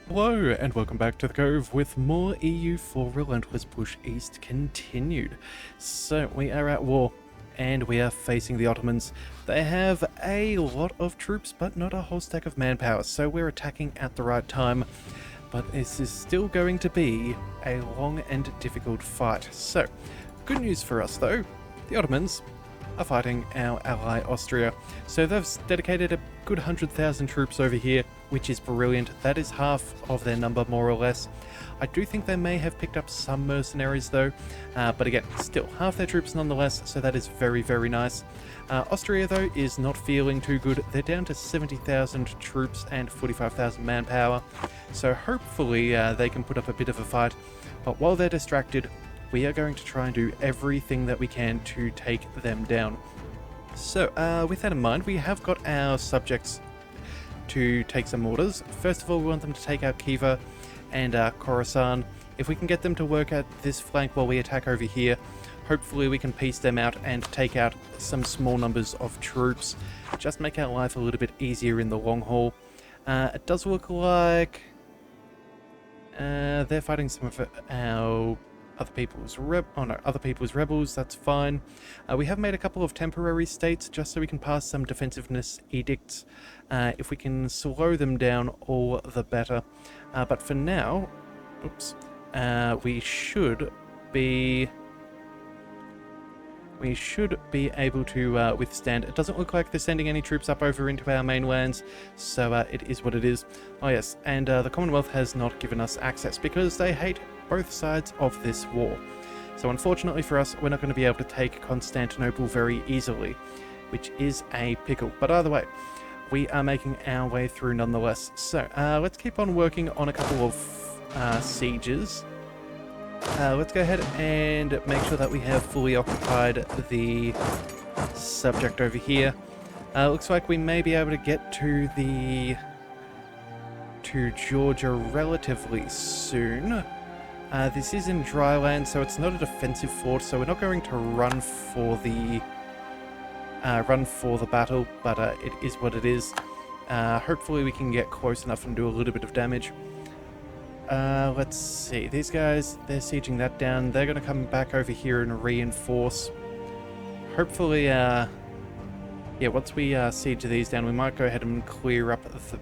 Hello and welcome back to the Cove with more EU4 Relentless Push East continued. So we are at war and we are facing the Ottomans. They have a lot of troops but not a whole stack of manpower, so we're attacking at the right time. But this is still going to be a long and difficult fight. So, good news for us though, the Ottomans are fighting our ally Austria. So they've dedicated a good 100,000 troops over here, which is brilliant. That is half of their number, more or less. I do think they may have picked up some mercenaries though, but again, still half their troops nonetheless, so that is very, very nice. Austria though is not feeling too good. They're down to 70,000 troops and 45,000 manpower, so hopefully they can put up a bit of a fight. But while they're distracted, we are going to try and do everything that we can to take them down. So, with that in mind, we have got our subjects to take some orders. First of all, we want them to take out Khiva and Khorasan. If we can get them to work at this flank while we attack over here, hopefully we can piece them out and take out some small numbers of troops. Just make our life a little bit easier in the long haul. It does look like they're fighting some of our other people's rebels. That's fine. We have made a couple of temporary states just so we can pass some defensiveness edicts. If we can slow them down, all the better. But for now, we should be able to withstand. It doesn't look like they're sending any troops up over into our mainlands, so it is what it is. Oh yes, and the Commonwealth has not given us access because they hate both sides of this war. So unfortunately for us, we're not going to be able to take Constantinople very easily, which is a pickle. But either way, we are making our way through nonetheless. So let's keep on working on a couple of sieges. Let's go ahead and make sure that we have fully occupied the subject over here. Looks like we may be able to get to Georgia relatively soon. This is in dry land, so it's not a defensive fort, so we're not going to run for the battle, but it is what it is. Hopefully we can get close enough and do a little bit of damage. Let's see, these guys, they're sieging that down. They're going to come back over here and reinforce. Hopefully, once we siege these down, we might go ahead and clear up the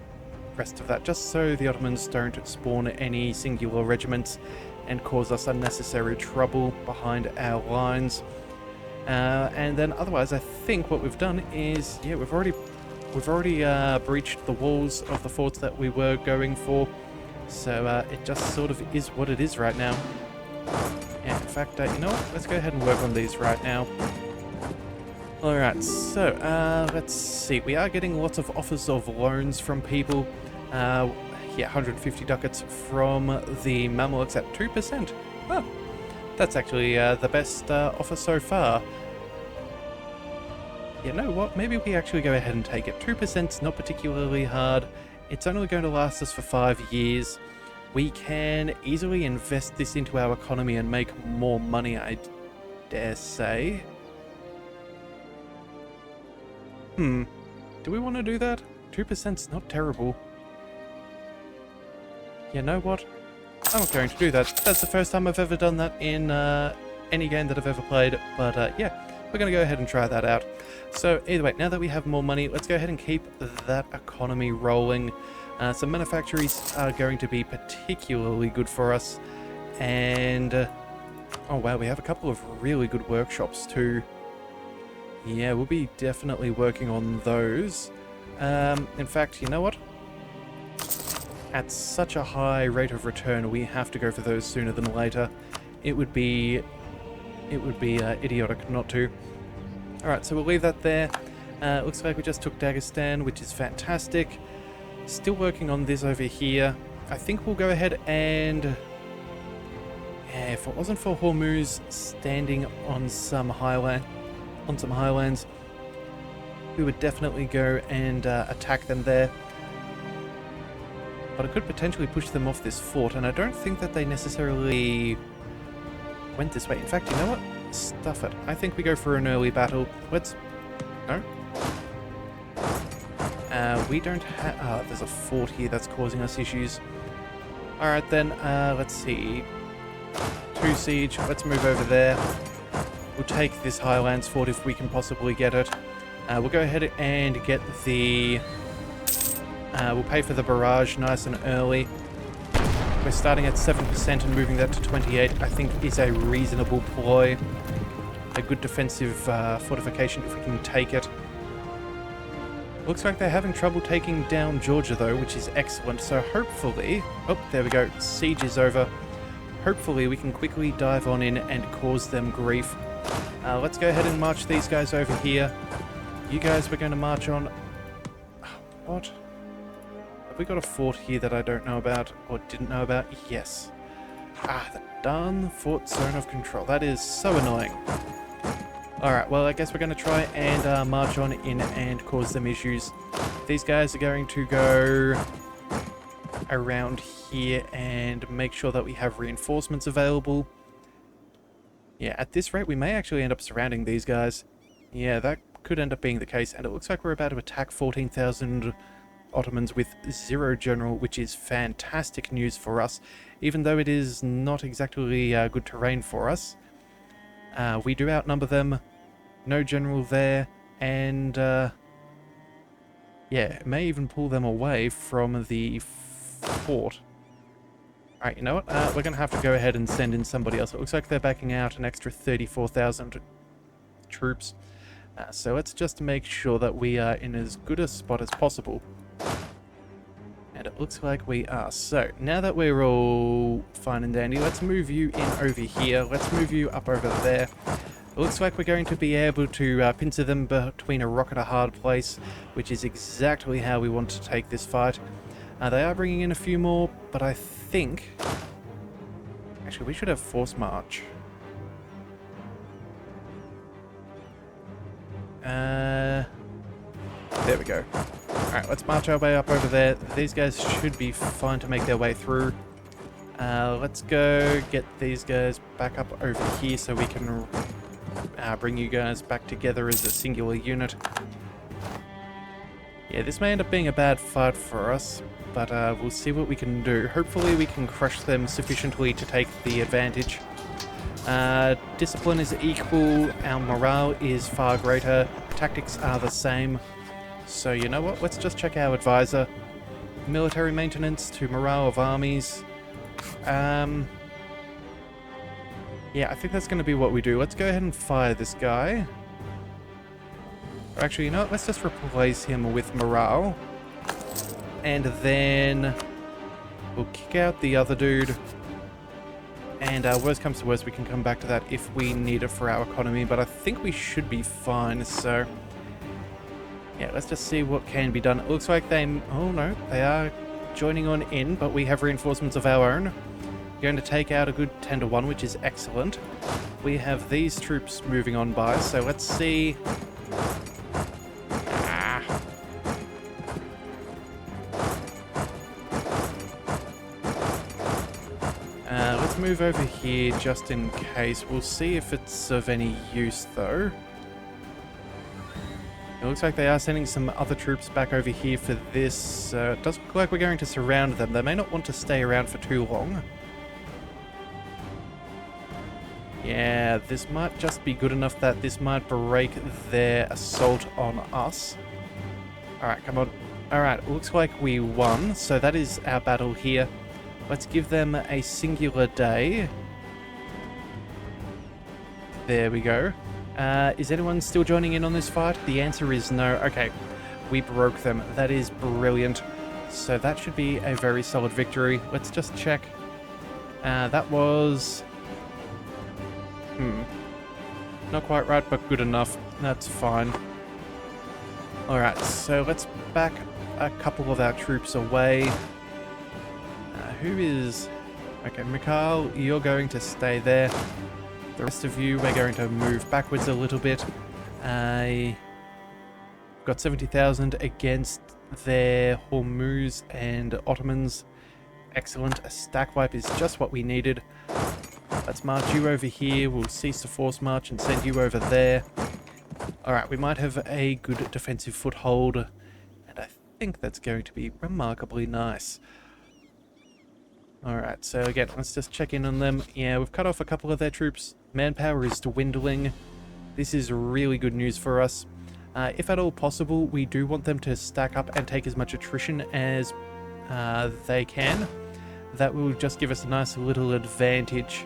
rest of that, just so the Ottomans don't spawn any singular regiments and cause us unnecessary trouble behind our lines. And then otherwise, I think what we've done is, we've already breached the walls of the forts that we were going for. So it just sort of is what it is right now. Yeah, in fact, you know what? Let's go ahead and work on these right now. Alright, so let's see. We are getting lots of offers of loans from people. 150 ducats from the Mamelukes at 2%. Oh, that's actually the best offer so far. You know what? Maybe we actually go ahead and take it. 2%'s not particularly hard. It's only going to last us for 5 years. We can easily invest this into our economy and make more money, I dare say. Do we want to do that? 2%'s not terrible. You know what? I'm not going to do that. That's the first time I've ever done that in any game that I've ever played, but we're going to go ahead and try that out. So either way, now that we have more money, let's go ahead and keep that economy rolling. Some manufactories are going to be particularly good for us, and oh wow, we have a couple of really good workshops too. Yeah, we'll be definitely working on those. In fact, you know what? At such a high rate of return, we have to go for those sooner than later. It would be idiotic not to. Alright, so we'll leave that there. Looks like we just took Dagestan, which is fantastic. Still working on this over here. I think we'll go ahead and... yeah, if it wasn't for Hormuz standing on some highlands, we would definitely go and attack them there. But it could potentially push them off this fort, and I don't think that they necessarily went this way. In fact, you know what? Stuff it. I think we go for an early battle. Let's... no? We don't have... there's a fort here that's causing us issues. Alright then, let's see. 2 siege, let's move over there. We'll take this Highlands fort if we can possibly get it. We'll go ahead and get the... we'll pay for the barrage nice and early. We're starting at 7% and moving that to 28, I think is a reasonable ploy. A good defensive fortification if we can take it. Looks like they're having trouble taking down Georgia though, which is excellent. So hopefully... Oh, there we go. Siege is over. Hopefully we can quickly dive on in and cause them grief. Let's go ahead and march these guys over here. You guys were going to march on... What? Have we got a fort here that I don't know about or didn't know about? Yes. The darn fort zone of control. That is so annoying. Alright, well I guess we're going to try and march on in and cause them issues. These guys are going to go around here and make sure that we have reinforcements available. Yeah, at this rate we may actually end up surrounding these guys. Yeah, that could end up being the case, and it looks like we're about to attack 14,000 Ottomans with 0 general, which is fantastic news for us, even though it is not exactly good terrain for us. We do outnumber them, no general there, and yeah, it may even pull them away from the fort. Alright, you know what? We're going to have to go ahead and send in somebody else. It looks like they're backing out an extra 34,000 troops. So let's just make sure that we are in as good a spot as possible. And it looks like we are. So, now that we're all fine and dandy, let's move you in over here. Let's move you up over there. It looks like we're going to be able to pincer them between a rock and a hard place, which is exactly how we want to take this fight. They are bringing in a few more, but I think... Actually, we should have force march. There we go. Alright, let's march our way up over there. These guys should be fine to make their way through. Let's go get these guys back up over here so we can bring you guys back together as a singular unit. Yeah, this may end up being a bad fight for us, but we'll see what we can do. Hopefully we can crush them sufficiently to take the advantage. Discipline is equal, our morale is far greater, tactics are the same. So you know what, let's just check our advisor. Military maintenance to morale of armies. Yeah, I think that's going to be what we do. Let's go ahead and fire this guy. Or actually, you know what, let's just replace him with morale. And then we'll kick out the other dude. And worst comes to worst, we can come back to that if we need it for our economy. But I think we should be fine, so... Yeah, let's just see what can be done. It looks like they... Oh no, they are joining on in, but we have reinforcements of our own. Going to take out a good 10 to 1, which is excellent. We have these troops moving on by, so let's see... Let's move over here just in case. We'll see if it's of any use, though. It looks like they are sending some other troops back over here for this. It does look like we're going to surround them. They may not want to stay around for too long. Yeah, this might just be good enough that this might break their assault on us. Alright, come on. Alright, looks like we won. So that is our battle here. Let's give them a singular day. There we go. Is anyone still joining in on this fight? The answer is no. Okay, we broke them. That is brilliant. So that should be a very solid victory. Let's just check. That was... Not quite right, but good enough. That's fine. Alright, so let's back a couple of our troops away. Who is... Okay, Mikhail, you're going to stay there. The rest of you, we're going to move backwards a little bit. Got 70,000 against their Hormuz and Ottomans. Excellent. A stack wipe is just what we needed. Let's march you over here. We'll cease the force march and send you over there. Alright, we might have a good defensive foothold. And I think that's going to be remarkably nice. Alright, so again, let's just check in on them. Yeah, we've cut off a couple of their troops. Manpower is dwindling. This is really good news for us. If at all possible, we do want them to stack up and take as much attrition as they can. That will just give us a nice little advantage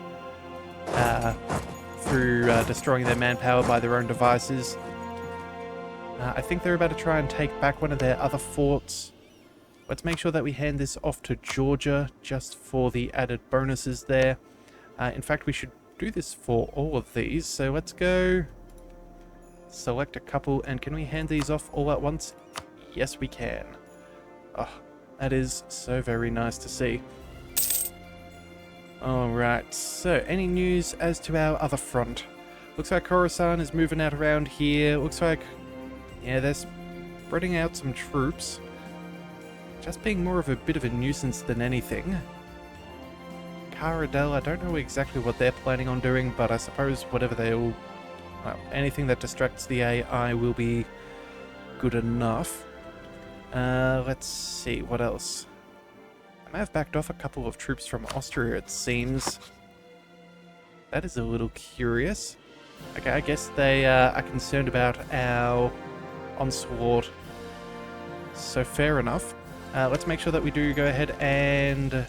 through destroying their manpower by their own devices. I think they're about to try and take back one of their other forts. Let's make sure that we hand this off to Georgia just for the added bonuses there. In fact, we should do this for all of these. So let's go select a couple, and can we hand these off all at once? Yes, we can. Oh, that is so very nice to see. Alright, so any news as to our other front? Looks like Khorasan is moving out around here. Looks like, yeah, they're spreading out some troops. Just being more of a bit of a nuisance than anything. Caradel, I don't know exactly what they're planning on doing, but I suppose whatever they all... Well, anything that distracts the AI will be good enough. Let's see, what else? I may have backed off a couple of troops from Austria, it seems. That is a little curious. Okay, I guess they are concerned about our onslaught. So fair enough. Let's make sure that we do go ahead and...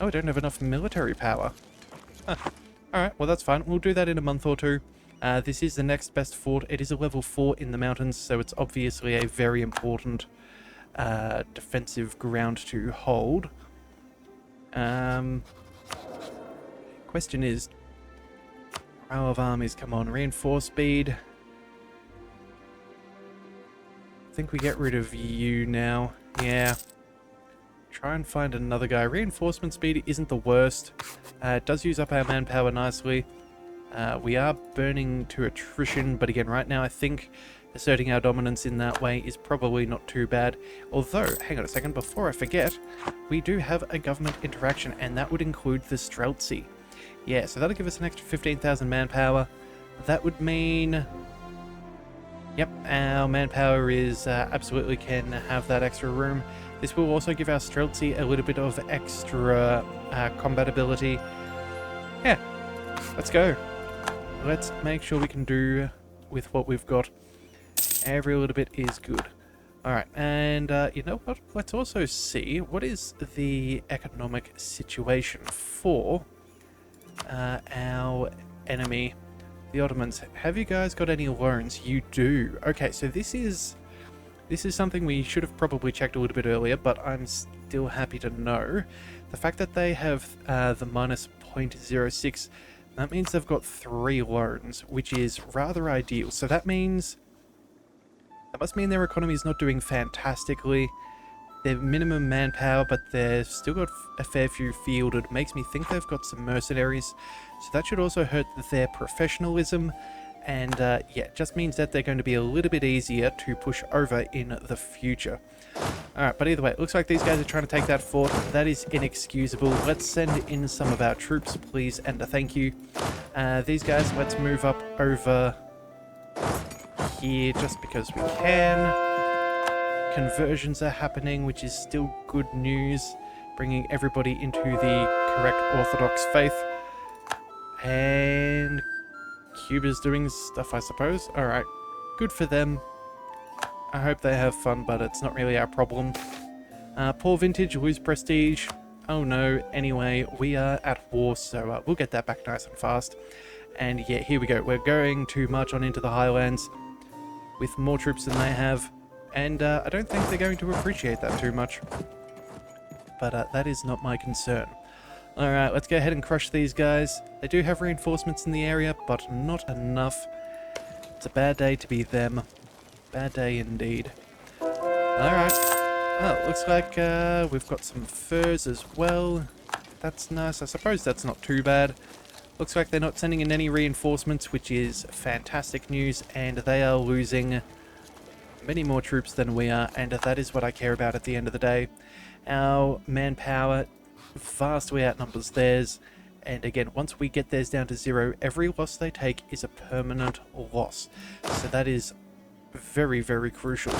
Oh, we don't have enough military power. Huh. Alright, well that's fine. We'll do that in a month or two. This is the next best fort. It is a level 4 in the mountains, so it's obviously a very important defensive ground to hold. Question is, row of armies, come on, reinforce speed. I think we get rid of you now. Yeah. Try and find another guy. Reinforcement speed isn't the worst. It does use up our manpower nicely. We are burning to attrition, but again, right now I think asserting our dominance in that way is probably not too bad. Although, hang on a second, before I forget, we do have a government interaction, and that would include the Streltsy. Yeah, so that'll give us an extra 15,000 manpower. That would mean... Yep, our manpower is absolutely can have that extra room. This will also give our Streltsy a little bit of extra combat ability. Yeah, let's go. Let's make sure we can do with what we've got. Every little bit is good. Alright, and you know what? Let's also see what is the economic situation for our enemy, the Ottomans. Have you guys got any loans? You do. Okay, so this is something we should have probably checked a little bit earlier, but I'm still happy to know. The fact that they have the minus 0.06, that means they've got 3 loans, which is rather ideal. So that means... That must mean their economy is not doing fantastically. They're minimum manpower, but they've still got a fair few fielded. Makes me think they've got some mercenaries. So that should also hurt their professionalism. And yeah, it just means that they're going to be a little bit easier to push over in the future. Alright, but either way, it looks like these guys are trying to take that fort. That is inexcusable. Let's send in some of our troops, please, and a thank you. These guys, let's move up over here just because we can. Conversions are happening, which is still good news, bringing everybody into the correct Orthodox faith. And Cuba's doing stuff, I suppose. Alright, good for them. I hope they have fun, but it's not really our problem. Poor vintage, lose prestige. Oh no, anyway, we are at war, so we'll get that back nice and fast. And yeah, here we go. We're going to march on into the Highlands with more troops than they have. And I don't think they're going to appreciate that too much. But that is not my concern. Alright, let's go ahead and crush these guys. They do have reinforcements in the area, but not enough. It's a bad day to be them. Bad day indeed. Alright. Well, looks like we've got some furs as well. That's nice. I suppose that's not too bad. Looks like they're not sending in any reinforcements, which is fantastic news, and they are losing many more troops than we are, and that is what I care about at the end of the day. Our manpower vastly outnumbers theirs, and again, once we get theirs down to 0, every loss they take is a permanent loss. So that is very, very crucial.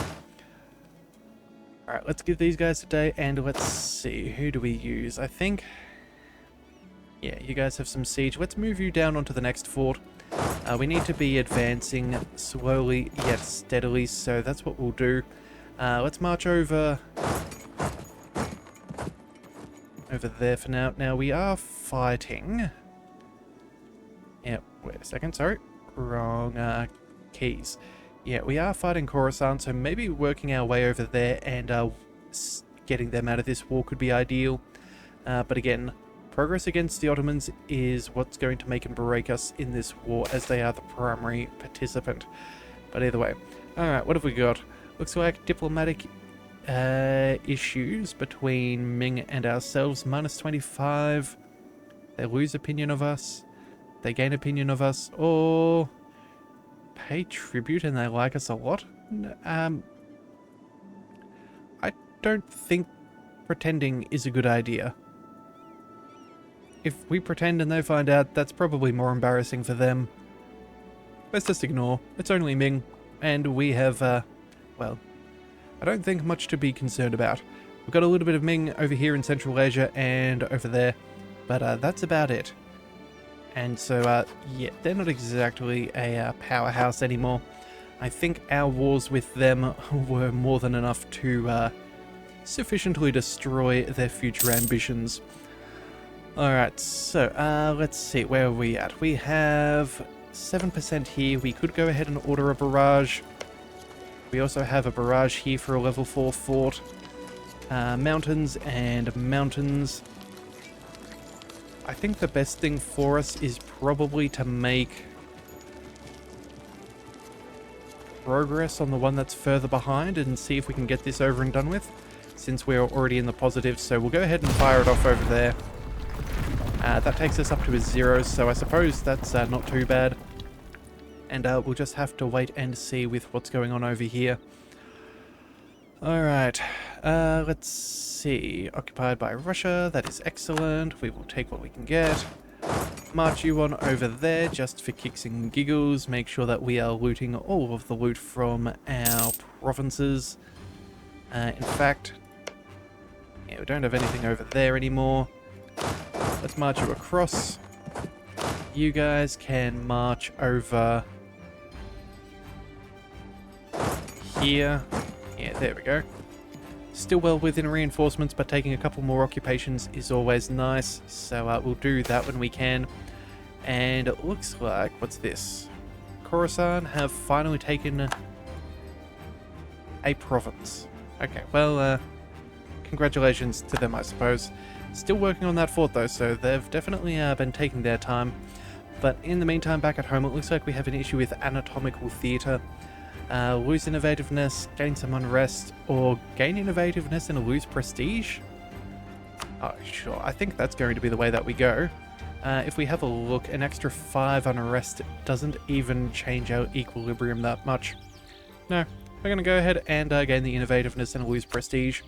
Alright, let's give these guys a day, and let's see, who do we use? I think... yeah, you guys have some siege. Let's move you down onto the next fort. We need to be advancing slowly yet steadily, so that's what we'll do. Let's march over there for now. Now, we are fighting... yeah, wait a second, sorry. Wrong keys. Yeah, we are fighting Khorasan, so maybe working our way over there and getting them out of this war could be ideal. But again, progress against the Ottomans is what's going to make and break us in this war, as they are the primary participant. But either way. Alright, what have we got? Looks like diplomatic issues between Ming and ourselves. -25. They lose opinion of us. They gain opinion of us. Or... pay tribute and they like us a lot. I don't think pretending is a good idea. If we pretend and they find out, that's probably more embarrassing for them. Let's just ignore. It's only Ming, and we have, well, I don't think much to be concerned about. We've got a little bit of Ming over here in Central Asia and over there, but that's about it. And so, yeah, they're not exactly a powerhouse anymore. I think our wars with them were more than enough to sufficiently destroy their future ambitions. Alright, so, let's see, where are we at? We have 7% here. We could go ahead and order a barrage. We also have a barrage here for a level 4 fort. Mountains and mountains. I think the best thing for us is probably to make progress on the one that's further behind and see if we can get this over and done with, since we're already in the positive. So we'll go ahead and fire it off over there. That takes us up to a 0, so I suppose that's not too bad. And we'll just have to wait and see with what's going on over here. Alright, let's see. Occupied by Russia, that is excellent. We will take what we can get. March you on over there just for kicks and giggles. Make sure that we are looting all of the loot from our provinces. In fact, yeah, we don't have anything over there anymore. Let's march you across. You guys can march over here. Yeah, there we go. Still well within reinforcements, but taking a couple more occupations is always nice. So we'll do that when we can. And it looks like, what's this? Khorasan have finally taken a province. Okay, well, congratulations to them, I suppose. Still working on that fort though, so they've definitely been taking their time. But in the meantime, back at home, it looks like we have an issue with anatomical theatre. Lose innovativeness, gain some unrest, or gain innovativeness and lose prestige? Oh, sure. I think that's going to be the way that we go. If we have a look, an extra 5 unrest doesn't even change our equilibrium that much. No, we're going to go ahead and gain the innovativeness and lose prestige.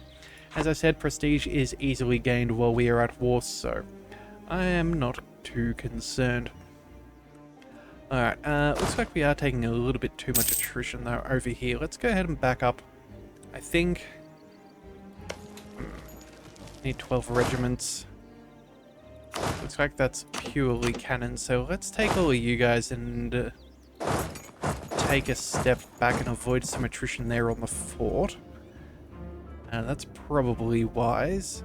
As I said, prestige is easily gained while we are at war, so I am not too concerned. Alright, looks like we are taking a little bit too much attrition though over here. Let's go ahead and back up. I think... need 12 regiments. Looks like that's purely cannon, so let's take all of you guys and take a step back and avoid some attrition there on the fort. That's probably wise.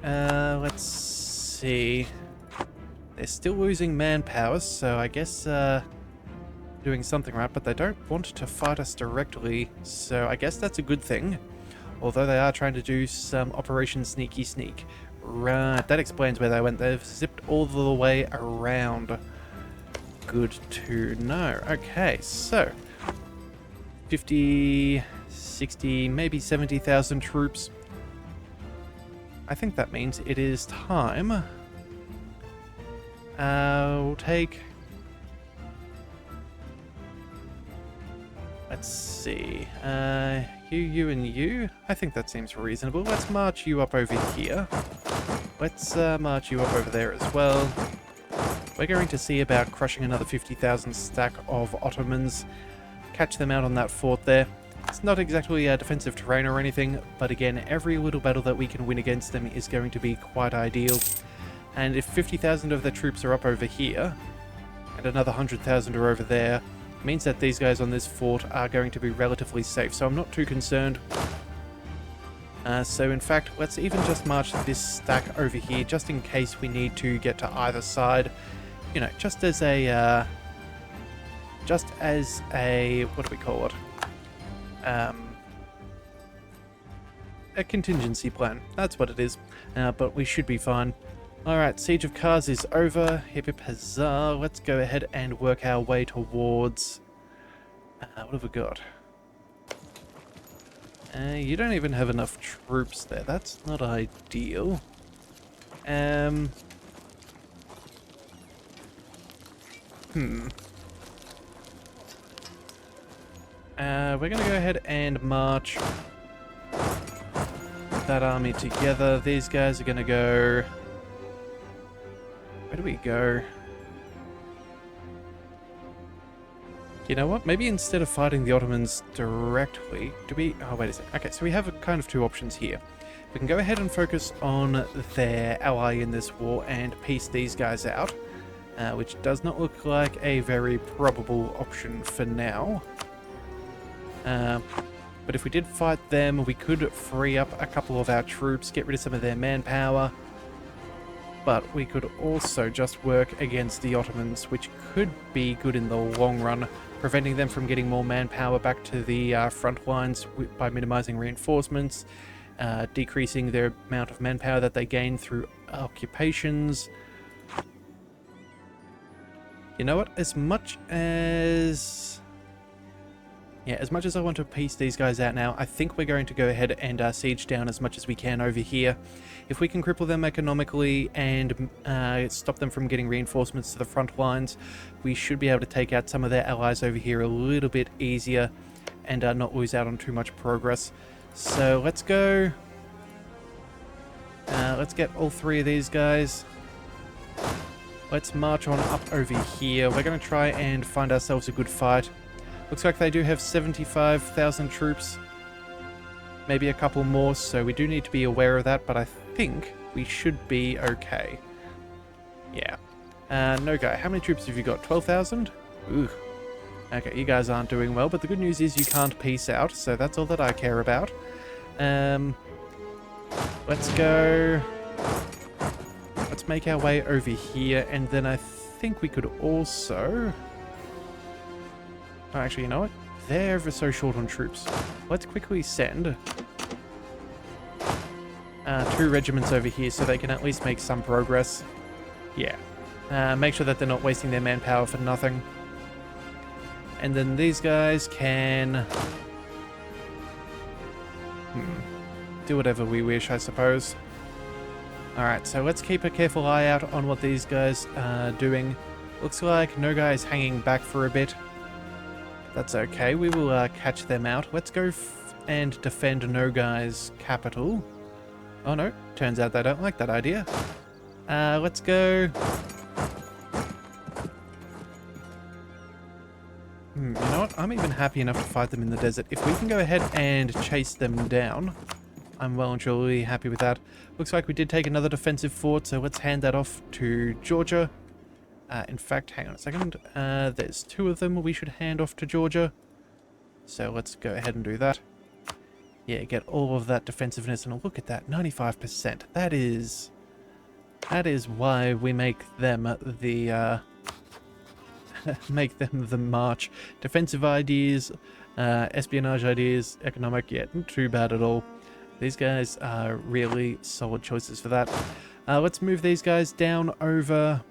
Let's see... They're still losing manpower, so I guess doing something right, but they don't want to fight us directly, so I guess that's a good thing. Although they are trying to do some Operation Sneaky Sneak. Right, that explains where they went. They've zipped all the way around. Good to know. Okay, so 50, 60, maybe 70,000 troops. I think that means it is time. We'll take... Let's see. You, and you? I think that seems reasonable. Let's march you up over here. Let's march you up over there as well. We're going to see about crushing another 50,000 stack of Ottomans. Catch them out on that fort there. It's not exactly a defensive terrain or anything, but again, every little battle that we can win against them is going to be quite ideal. And if 50,000 of their troops are up over here, and another 100,000 are over there, it means that these guys on this fort are going to be relatively safe, so I'm not too concerned. So in fact, let's even just march this stack over here, just in case we need to get to either side. You know, just as a, what do we call it? A contingency plan. That's what it is. But we should be fine. Alright, Siege of Kars is over. Hip hip huzzah. Let's go ahead and work our way towards... what have we got? You don't even have enough troops there. That's not ideal. We're going to go ahead and march that army together. These guys are going to go... Where do we go? You know what? Maybe instead of fighting the Ottomans directly, do we... Oh, wait a second. Okay, so we have kind of two options here. We can go ahead and focus on their ally in this war and piece these guys out, which does not look like a very probable option for now. But if we did fight them, we could free up a couple of our troops, get rid of some of their manpower. But we could also just work against the Ottomans, which could be good in the long run, preventing them from getting more manpower back to the front lines by minimizing reinforcements, decreasing their amount of manpower that they gain through occupations. You know what? As much as I want to piece these guys out now, I think we're going to go ahead and siege down as much as we can over here. If we can cripple them economically and stop them from getting reinforcements to the front lines, we should be able to take out some of their allies over here a little bit easier and not lose out on too much progress. So let's go. Let's get all three of these guys. Let's march on up over here. We're going to try and find ourselves a good fight. Looks like they do have 75,000 troops. Maybe a couple more, so we do need to be aware of that, but I think we should be okay. Yeah. No guy, how many troops have you got? 12,000? Ooh. Okay, you guys aren't doing well, but the good news is you can't peace out, so that's all that I care about. Let's go... Let's make our way over here, and then I think we could also... Oh, actually, you know what? They're ever so short on troops. Let's quickly send 2 regiments over here so they can at least make some progress. Yeah. Make sure that they're not wasting their manpower for nothing. And then these guys can... do whatever we wish, I suppose. Alright, so let's keep a careful eye out on what these guys are doing. Looks like no guy is hanging back for a bit. That's okay, we will catch them out. Let's go and defend Nogai's capital. Oh no, turns out they don't like that idea. Let's go... You know what, I'm even happy enough to fight them in the desert. If we can go ahead and chase them down, I'm well and truly happy with that. Looks like we did take another defensive fort, so let's hand that off to Georgia. In fact, hang on a second. There's 2 of them we should hand off to Georgia. So let's go ahead and do that. Yeah, get all of that defensiveness, and look at that, 95%. That is why we make them the march. Defensive ideas, espionage ideas, economic, yeah, not too bad at all. These guys are really solid choices for that. Let's move these guys down over...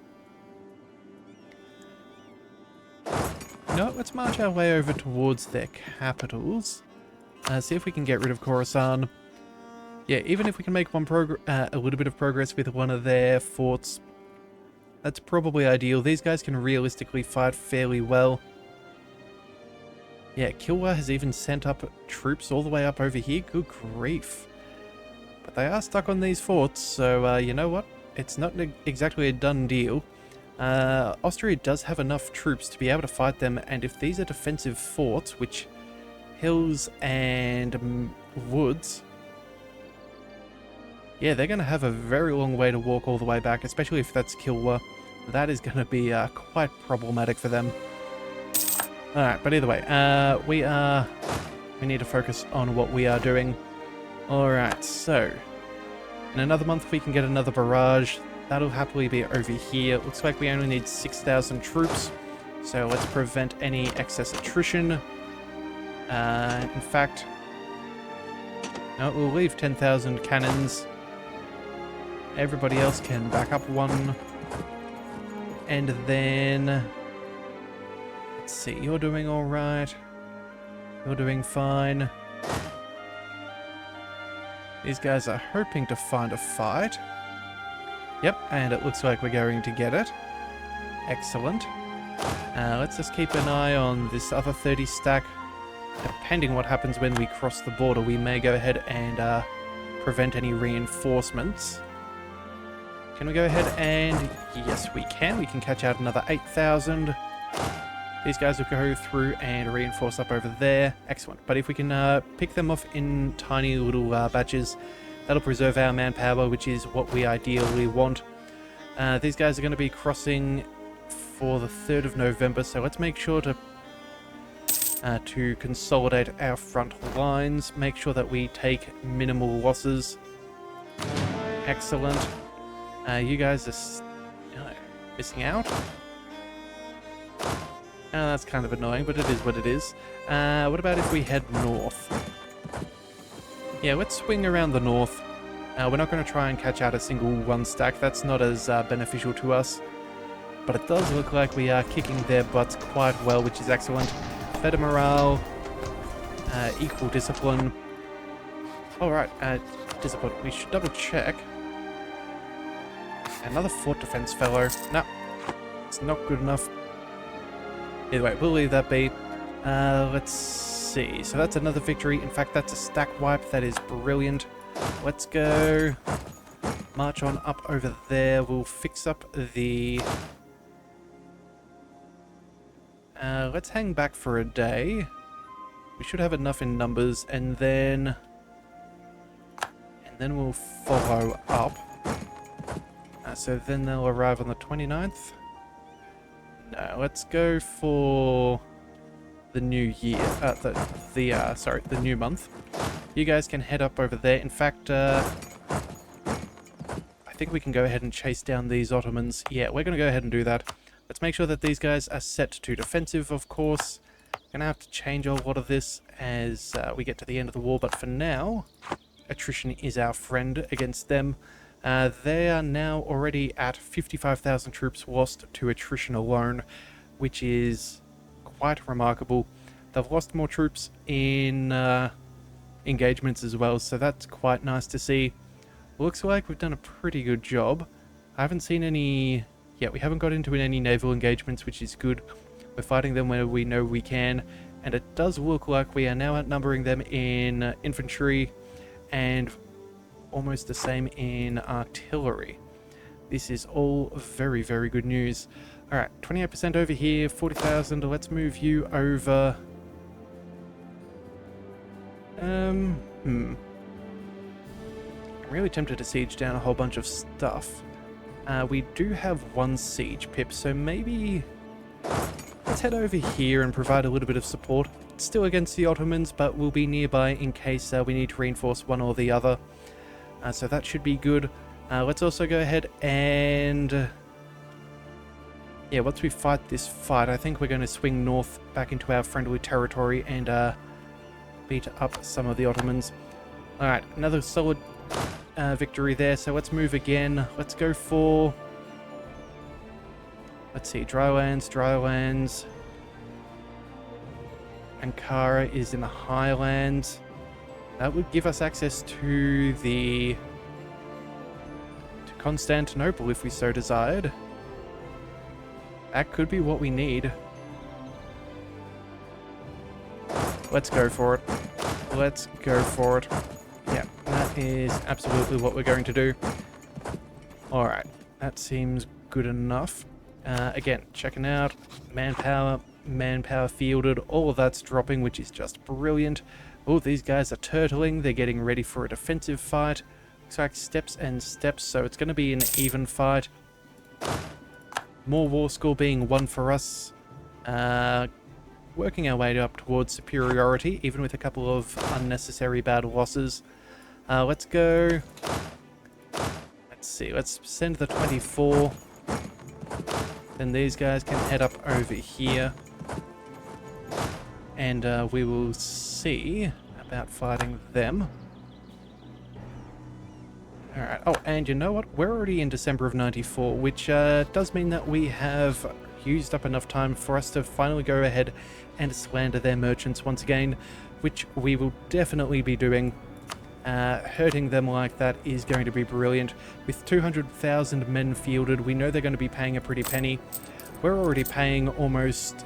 No, let's march our way over towards their capitals. See if we can get rid of Khorasan. Yeah, even if we can make a little bit of progress with one of their forts, that's probably ideal. These guys can realistically fight fairly well. Yeah, Kilwa has even sent up troops all the way up over here. Good grief. But they are stuck on these forts, so you know what? It's not exactly a done deal. Austria does have enough troops to be able to fight them, and if these are defensive forts, which hills and woods, yeah, they're going to have a very long way to walk all the way back, especially if that's Kilwa. That is going to be quite problematic for them. Alright, but either way, we need to focus on what we are doing. Alright, so in another month we can get another barrage. That'll happily be over here. Looks like we only need 6,000 troops, so let's prevent any excess attrition. In fact, no, we'll leave 10,000 cannons. Everybody else can back up one. And then, let's see, you're doing alright. You're doing fine. These guys are hoping to find a fight. Yep, and it looks like we're going to get it. Excellent. Let's just keep an eye on this other 30 stack. Depending what happens when we cross the border, we may go ahead and prevent any reinforcements. Can we go ahead and... Yes, we can. We can catch out another 8,000. These guys will go through and reinforce up over there. Excellent. But if we can pick them off in tiny little batches, that'll preserve our manpower, which is what we ideally want. These guys are going to be crossing for the 3rd of November, so let's make sure to consolidate our front lines. Make sure that we take minimal losses. Excellent. You guys are missing out. That's kind of annoying, but it is what it is. What about if we head north? Yeah, let's swing around the north. We're not going to try and catch out a single one stack. That's not as beneficial to us. But it does look like we are kicking their butts quite well, which is excellent. Better morale. Equal discipline. Alright, discipline. We should double check. Another fort defense fellow. No, it's not good enough. Either way, we'll leave that be. Let's see. So that's another victory. In fact, that's a stack wipe. That is brilliant. Let's go march on up over there. We'll fix up the... let's hang back for a day. We should have enough in numbers, and then we'll follow up. So then they'll arrive on the 29th. No, let's go for the new year. The new month. You guys can head up over there. In fact, I think we can go ahead and chase down these Ottomans. Yeah, we're going to go ahead and do that. Let's make sure that these guys are set to defensive, of course. Going to have to change a lot of this as we get to the end of the war, but for now, attrition is our friend against them. They are now already at 55,000 troops lost to attrition alone, which is quite remarkable. They've lost more troops in engagements as well, so that's quite nice to see. Looks like we've done a pretty good job. I haven't seen any... Yeah, we haven't got into any naval engagements, which is good. We're fighting them where we know we can, and it does look like we are now outnumbering them in infantry and almost the same in artillery. This is all very, very good news. Alright, 28% over here, 40,000. Let's move you over. I'm really tempted to siege down a whole bunch of stuff. We do have one siege pip, so maybe let's head over here and provide a little bit of support. It's still against the Ottomans, but we'll be nearby in case we need to reinforce one or the other. So that should be good. Let's also go ahead and... yeah, once we fight this fight, I think we're going to swing north back into our friendly territory and beat up some of the Ottomans. Alright, another solid victory there, so let's move again. Let's go for... let's see, drylands. Ankara is in the highlands. That would give us access to Constantinople if we so desired. That could be what we need. Let's go for it. Let's go for it. Yeah, that is absolutely what we're going to do. Alright, that seems good enough. Again, checking out manpower. manpower fielded. All of that's dropping, which is just brilliant. Oh, these guys are turtling. They're getting ready for a defensive fight. Looks like steps and steps, so it's going to be an even fight. More war score being won for us. Working our way up towards superiority, even with a couple of unnecessary bad losses. Let's go. Let's see. Let's send the 24. Then these guys can head up over here. And we will see about fighting them. Alright. Oh, and you know what? We're already in December of 94, which does mean that we have used up enough time for us to finally go ahead and slander their merchants once again, which we will definitely be doing. Hurting them like that is going to be brilliant. With 200,000 men fielded, we know they're going to be paying a pretty penny. We're already paying almost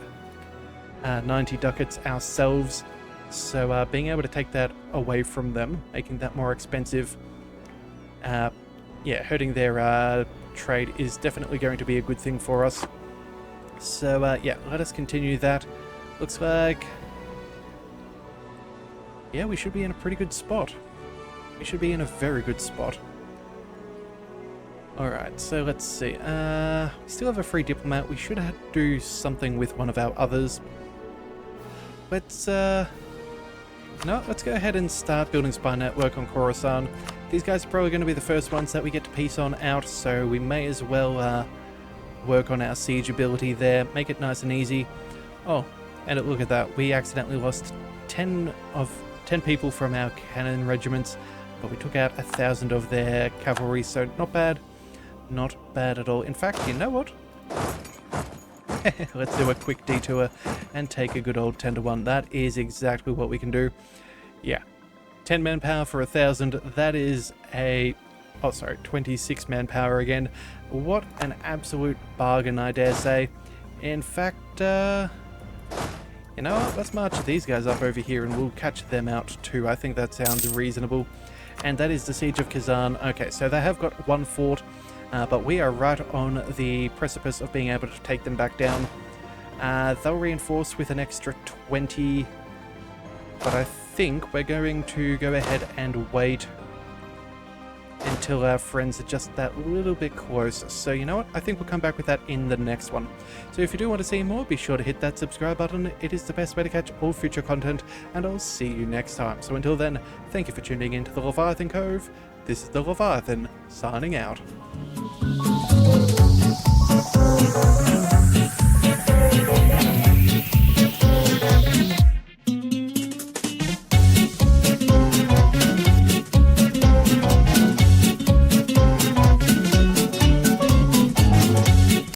90 ducats ourselves, so being able to take that away from them, making that more expensive, yeah, hurting their trade is definitely going to be a good thing for us. So yeah, let us continue that. Looks like, yeah, we should be in a pretty good spot. We should be in a very good spot. Alright, so let's see. We still have a free diplomat. We should do something with one of our others. Let's no, let's go ahead and start building spy network on Khorasan. These guys are probably going to be the first ones that we get to peace on out, so we may as well work on our siege ability there, make it nice and easy. Oh, and look at that, we accidentally lost 10 people from our cannon regiments, but we took out 1,000 of their cavalry, so not bad. Not bad at all. In fact, you know what? Let's do a quick detour and take a good old 10 to 1. That is exactly what we can do. Yeah. 10 manpower for 1,000. That is a... Oh, sorry. 26 manpower again. What an absolute bargain, I dare say. In fact, you know what? Let's march these guys up over here and we'll catch them out too. I think that sounds reasonable. And that is the Siege of Kazan. Okay, so they have got one fort. But we are right on the precipice of being able to take them back down. They'll reinforce with an extra 20, but I think we're going to go ahead and wait until our friends are just that little bit close. So you know what? I think we'll come back with that in the next one. So if you do want to see more, be sure to hit that subscribe button. It is the best way to catch all future content, and I'll see you next time. So until then, thank you for tuning in to the Leviathan Cove. This is the Leviathan, signing out.